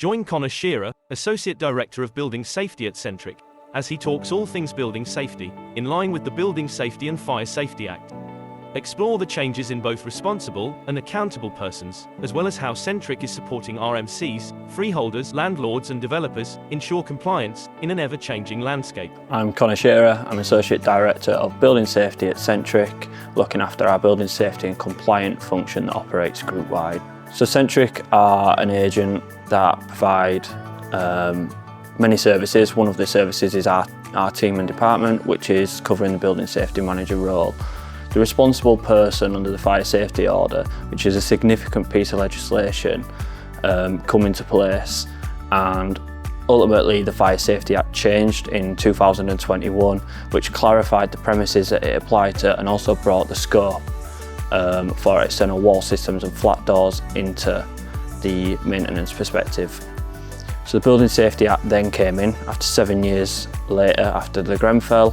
Join Connor Scherer, Associate Director of Building Safety at Centrick, as he talks all things building safety, in line with the Building Safety and Fire Safety Act. Explore the changes in both responsible and accountable persons, as well as how Centrick is supporting RMCs, freeholders, landlords and developers ensure compliance in an ever-changing landscape. I'm Connor Scherer, I'm Associate Director of Building Safety at Centrick, looking after our building safety and compliant function that operates group-wide. So Centrick are an agent that provide many services. One of the services is our team and department, which is covering the building safety manager role. The responsible person under the fire safety order, which is a significant piece of legislation, come into place, and ultimately the Fire Safety Act changed in 2021, which clarified the premises that it applied to and also brought the scope for external wall systems and flat doors into the maintenance perspective. So the Building Safety Act then came in after 7 years later, after the Grenfell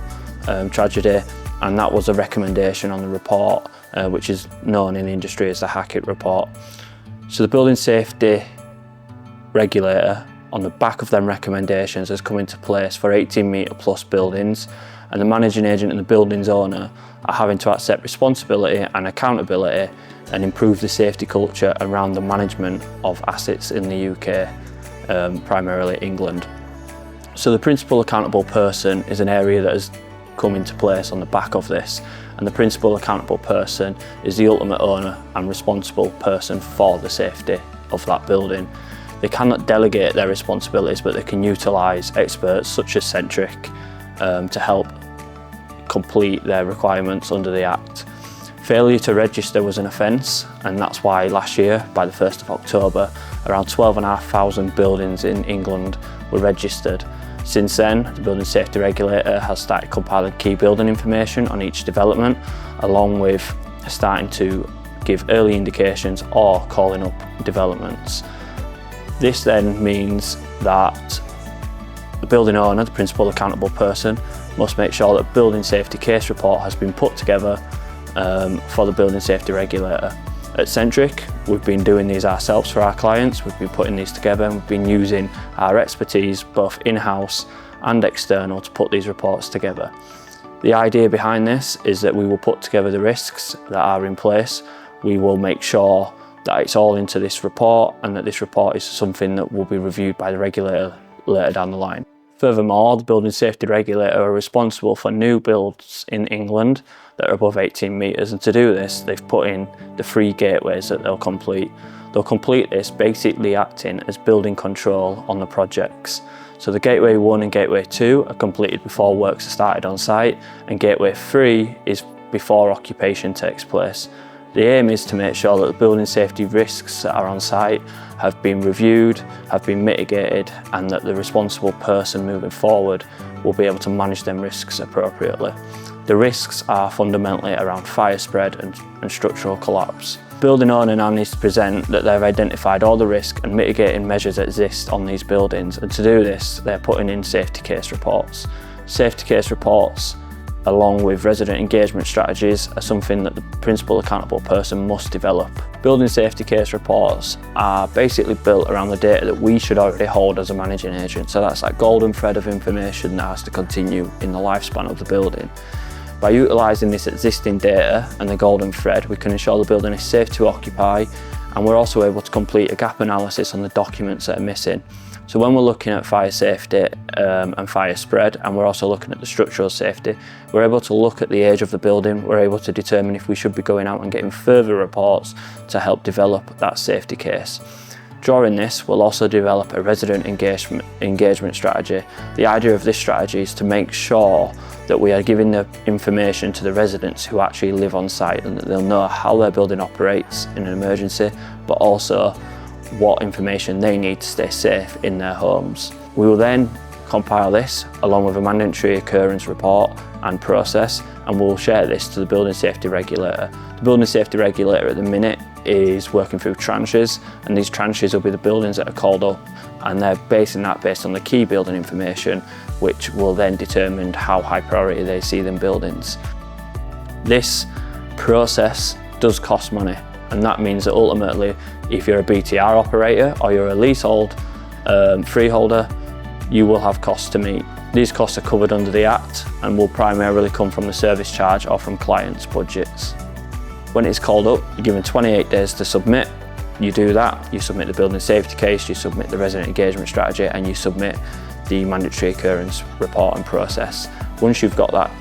tragedy, and that was a recommendation on the report, which is known in the industry as the Hackett report. So the Building Safety Regulator, on the back of them recommendations, has come into place for 18-metre plus buildings, and the managing agent and the building's owner are having to accept responsibility and accountability and improve the safety culture around the management of assets in the UK, primarily England. So the principal accountable person is an area that has come into place on the back of this, and the principal accountable person is the ultimate owner and responsible person for the safety of that building. They cannot delegate their responsibilities, but they can utilise experts such as Centrick to help complete their requirements under the Act. Failure to register was an offence, and that's why last year, by the 1st of October, around 12,500 buildings in England were registered. Since then, the Building Safety Regulator has started compiling key building information on each development, along with starting to give early indications or calling up developments. This then means that the building owner, the principal accountable person, must make sure that a building safety case report has been put together for the Building Safety Regulator. At Centrick, we've been doing these ourselves for our clients. We've been putting these together, and we've been using our expertise, both in-house and external, to put these reports together. The idea behind this is that we will put together the risks that are in place. We will make sure that it's all into this report, and that this report is something that will be reviewed by the regulator later down the line. Furthermore, the Building Safety Regulator are responsible for new builds in England that are above 18 metres, and to do this they've put in the 3 gateways that they'll complete. They'll complete this basically acting as building control on the projects. So the Gateway 1 and Gateway 2 are completed before works are started on site, and Gateway 3 is before occupation takes place. The aim is to make sure that the building safety risks that are on site have been reviewed, have been mitigated, and that the responsible person moving forward will be able to manage them risks appropriately. The risks are fundamentally around fire spread and structural collapse. Building owner now needs to present that they've identified all the risk and mitigating measures that exist on these buildings, and to do this they're putting in safety case reports. Safety case reports, along with resident engagement strategies, are something that the principal accountable person must develop. Building safety case reports are basically built around the data that we should already hold as a managing agent. So that's that golden thread of information that has to continue in the lifespan of the building. By utilising this existing data and the golden thread, we can ensure the building is safe to occupy, and we're also able to complete a gap analysis on the documents that are missing. So when we're looking at fire safety and fire spread, and we're also looking at the structural safety, we're able to look at the age of the building. We're able to determine if we should be going out and getting further reports to help develop that safety case. During this, we'll also develop a resident engagement strategy. The idea of this strategy is to make sure that we are giving the information to the residents who actually live on site, and that they'll know how their building operates in an emergency, but also what information they need to stay safe in their homes. We will then compile this along with a mandatory occurrence report and process, and we'll share this to the Building Safety Regulator. The Building Safety Regulator at the minute is working through tranches, and these tranches will be the buildings that are called up, and they're basing that based on the key building information, which will then determine how high priority they see them buildings. This process does cost money, and that means that ultimately, if you're a BTR operator or you're a leasehold freeholder, you will have costs to meet. These costs are covered under the Act and will primarily come from the service charge or from clients' budgets. When it's called up, you're given 28 days to submit. You do that, you submit the building safety case, you submit the resident engagement strategy, and you submit the mandatory occurrence report and process. Once you've got that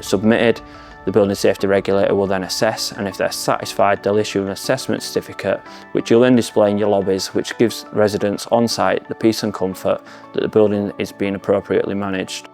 submitted, the building safety regulator will then assess, and if they're satisfied, they'll issue an assessment certificate, which you'll then display in your lobbies, which gives residents on site the peace and comfort that the building is being appropriately managed.